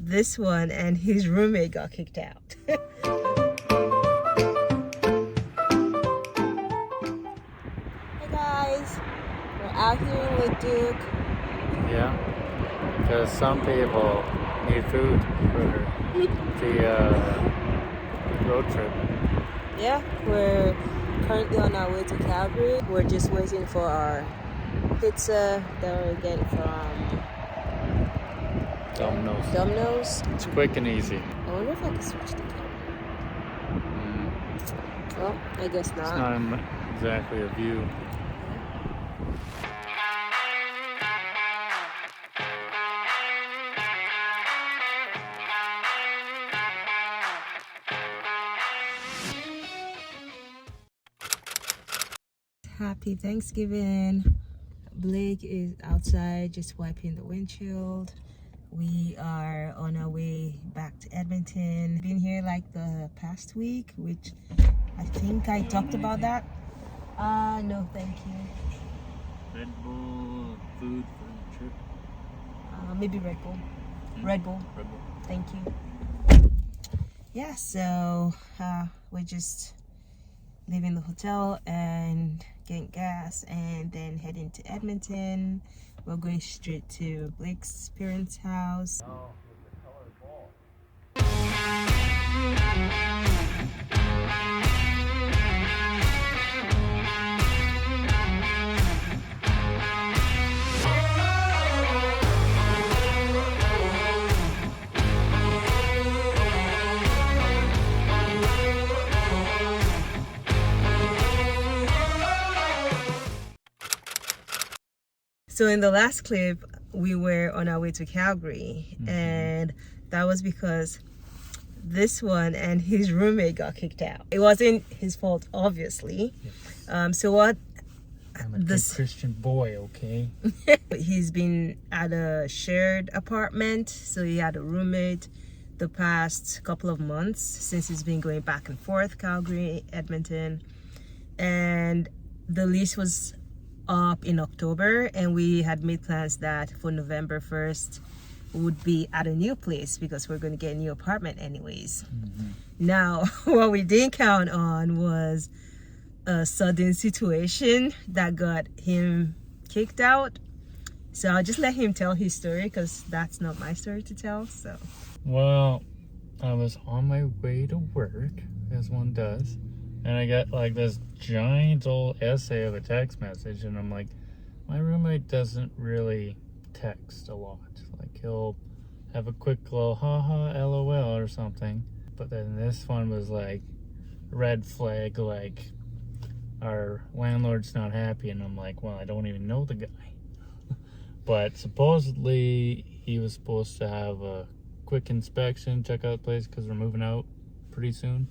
this one and his roommate got kicked out. Hey guys, we're out here in Lake Duke. Yeah, because some people need food for the road trip. Yeah, we're currently on our way to Calgary. We're just waiting for our pizza that we're getting from Domino's. It's quick and easy. I wonder if I can switch to Calgary. Well, I guess not. It's not exactly a view. Happy Thanksgiving. Blake is outside just wiping the windshield. We are on our way back to Edmonton. Been here like the past week, which I think I talked about that. No, thank you. Red Bull food for the trip. Maybe Red Bull. Red Bull. Red Bull. Thank you. Yeah, so we're just leaving the hotel and getting gas and then heading to Edmonton. We're going straight to Blake's parents' house. So in the last clip, we were on our way to Calgary, and that was because this one and his roommate got kicked out. It wasn't his fault, obviously. So what? I'm a good Christian boy, okay? He's been at a shared apartment, so he had a roommate the past couple of months since he's been going back and forth, Calgary, Edmonton, and the lease was up in October, and we had made plans that for November 1st would be at a new place because we're going to get a new apartment anyways. Now, what we didn't count on was a sudden situation that got him kicked out. So I'll just let him tell his story because that's not my story to tell. So, well, I was on my way to work, as one does, and I got like this giant old essay of a text message, and I'm like, my roommate doesn't really text a lot. Like, he'll have a quick little haha lol or something, but then this one was like red flag, like our landlord's not happy, and I'm like, well, I don't even know the guy. But supposedly he was supposed to have a quick inspection, check out the place because we're moving out pretty soon.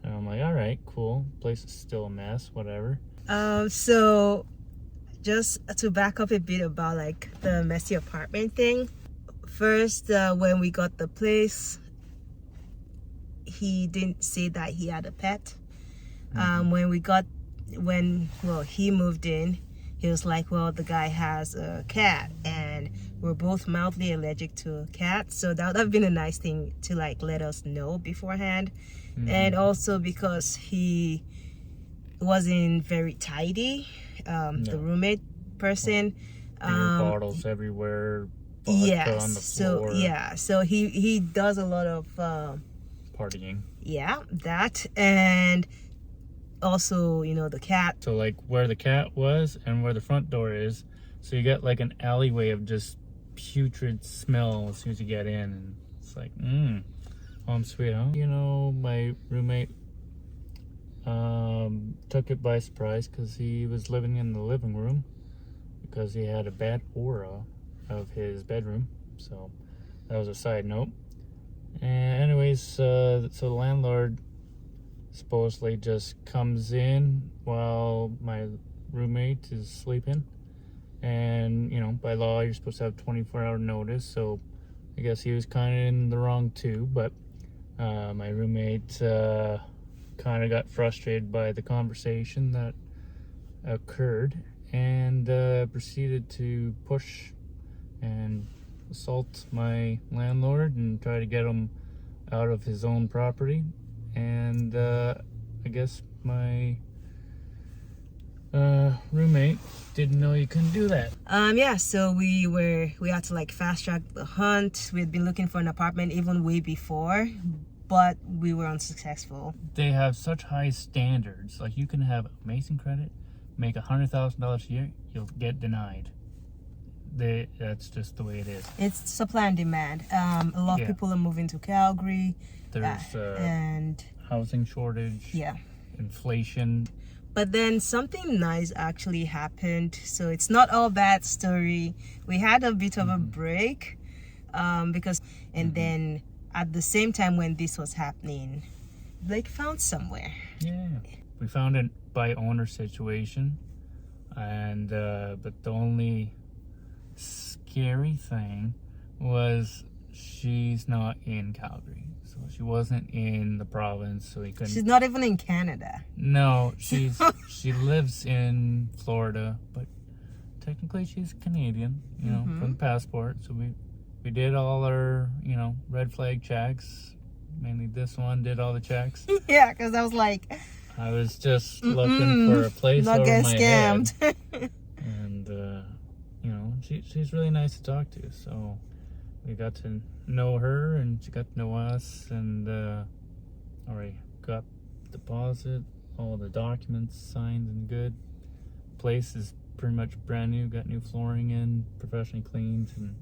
And I'm like, all right, cool. Place is still a mess, whatever. So just to back up a bit about like the messy apartment thing. First, when we got the place, he didn't say that he had a pet. When he moved in, he was like, well, the guy has a cat, and we're both mildly allergic to cats, so that would have been a nice thing to like let us know beforehand. And also because he wasn't very tidy, the roommate person. Beer bottles everywhere, vodka yes, on the floor. So he does a lot of partying. Yeah, that, and also, you know, the cat. So like where the cat was and where the front door is, so you get like an alleyway of just putrid smell as soon as you get in, and it's like, home sweet home. You know, my roommate took it by surprise because he was living in the living room because he had a bad aura of his bedroom. So that was a side note. And anyways, so the landlord supposedly just comes in while my roommate is sleeping, and you know, by law you're supposed to have 24-hour notice, so I guess he was kind of in the wrong too. But my roommate kind of got frustrated by the conversation that occurred and proceeded to push and assault my landlord and try to get him out of his own property. And I guess my roommate didn't know you couldn't do that. Yeah, so we had to like fast track the hunt. We had been looking for an apartment even way before, but we were unsuccessful. They have such high standards. Like, you can have amazing credit, make $100,000 a year, you'll get denied. That's just the way it is. It's supply and demand. A lot of people are moving to Calgary. There's and housing shortage. Yeah. Inflation. But then something nice actually happened. So it's not all bad story. We had a bit of a break because, and then at the same time when this was happening, Blake found somewhere. Yeah. We found a by owner situation, and but the only scary thing was she's not in Calgary. So she wasn't in the province, so we couldn't. She's not even in Canada. No, she lives in Florida, but technically she's Canadian, you know, from the passport. So we did all our, you know, red flag checks. Mainly this one did all the checks. Yeah, because I was like, I was just looking for a place not over get my scammed. head. And you know, she's really nice to talk to. So we got to know her, and she got to know us, and already got deposit, all the documents signed and good. Place is pretty much brand new, got new flooring in, professionally cleaned, and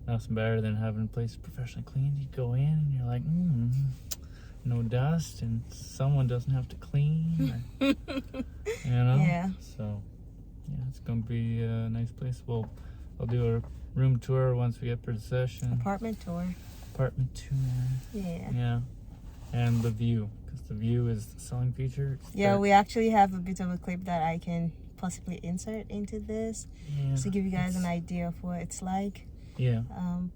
nothing better than having a place professionally cleaned. You go in and you're like, no dust, and someone doesn't have to clean. You know? Yeah. So, yeah, it's gonna be a nice place. I'll do a room tour once we get possession. Apartment tour. Yeah. Yeah. And the view, because the view is the selling feature. Yeah, we actually have a bit of a clip that I can possibly insert into this, just to give you guys an idea of what it's like. Yeah.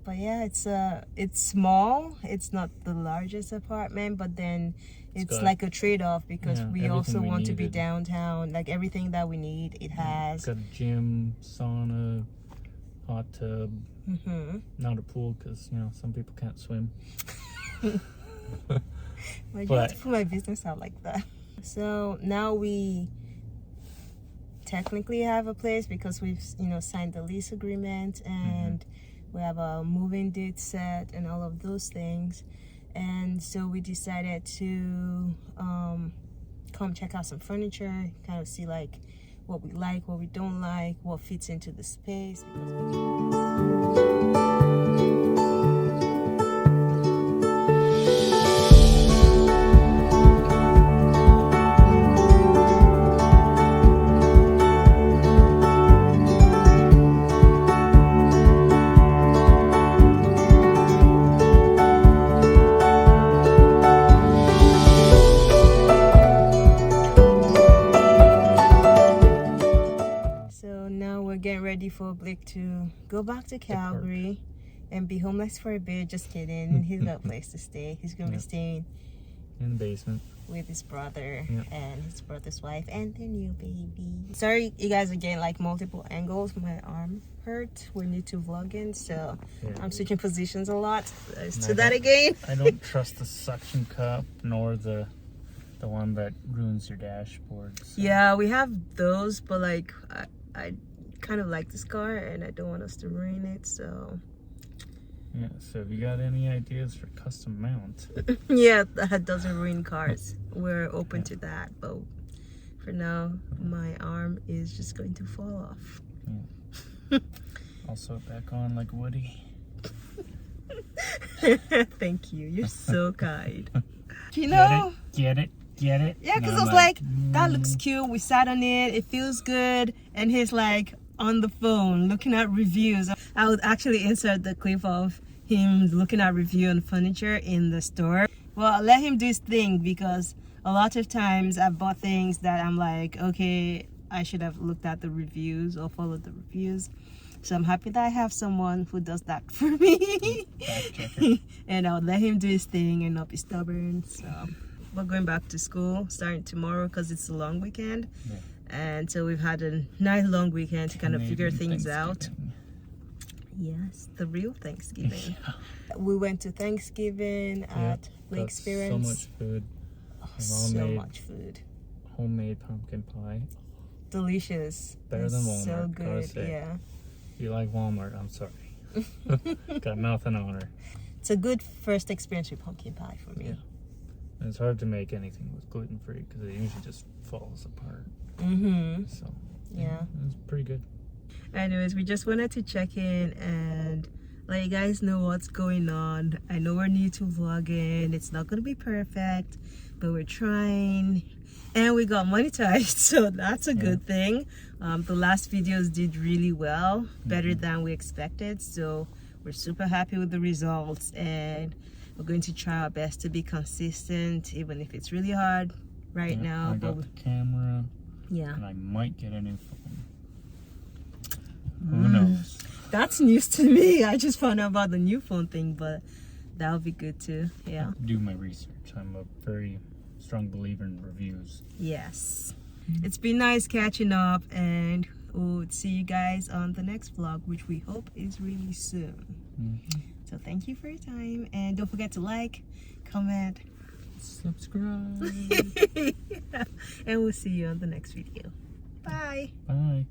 But yeah, it's small. It's not the largest apartment, but then it's like a trade-off because we also want to be downtown. Like everything that we need, it has. It's got a gym, sauna, hot tub. Not a pool because, you know, some people can't swim. Well, you have to put my business out like that. So now we technically have a place because we've, you know, signed the lease agreement, and we have a moving date set and all of those things. And so we decided to come check out some furniture, kind of see like what we like, what we don't like, what fits into the space. Getting ready for Blake to go back to Calgary and be homeless for a bit. Just kidding. He's got a place to stay. He's gonna be staying in the basement with his brother and his brother's wife and their new baby. Sorry you guys are getting like multiple angles. My arm hurt. We're new to vlogging, so I'm switching positions a lot. Let's do that again. I don't trust the suction cup nor the one that ruins your dashboard. So. Yeah, we have those, but like I kind of like this car and I don't want us to ruin it, so yeah. So if you got any ideas for custom mount, yeah, that doesn't ruin cars, we're open to that. But for now, my arm is just going to fall off. Also back on like Woody. Thank you, you're so kind. You know, get it yeah, because I was like, that looks cute, we sat on it, it feels good, and he's like on the phone looking at reviews. I would actually insert the clip of him looking at review on furniture in the store. Well, I'll let him do his thing, because a lot of times I've bought things that I'm like, okay, I should have looked at the reviews or followed the reviews. So I'm happy that I have someone who does that for me. And I'll let him do his thing and not be stubborn. So we're going back to school starting tomorrow because it's a long weekend. And so we've had a nice long weekend to kind of figure things out. Yes, the real Thanksgiving. We went to Thanksgiving at We got Experience. so much food. So much food. Homemade pumpkin pie. Delicious. Better than Walmart. So Gotta good. say. Yeah. If you like Walmart, I'm sorry. Got nothing on her. It's a good first experience with pumpkin pie for me. Yeah. And it's hard to make anything with gluten free because it usually just falls apart. So Yeah. it was pretty good. Anyways, we just wanted to check in and let you guys know what's going on. I know we're new to vlogging. It's not going to be perfect, but we're trying. And we got monetized, so that's a good thing. The last videos did really well, better than we expected. So we're super happy with the results, and we're going to try our best to be consistent, even if it's really hard right now. I got the camera. Yeah. And I might get a new phone. Who knows? That's news to me. I just found out about the new phone thing, but that would be good too. Yeah. Do my research. I'm a very strong believer in reviews. Yes. It's been nice catching up, and we'll see you guys on the next vlog, which we hope is really soon. So thank you for your time, and don't forget to like, comment, subscribe. and we'll see you on the next video. Bye. Bye.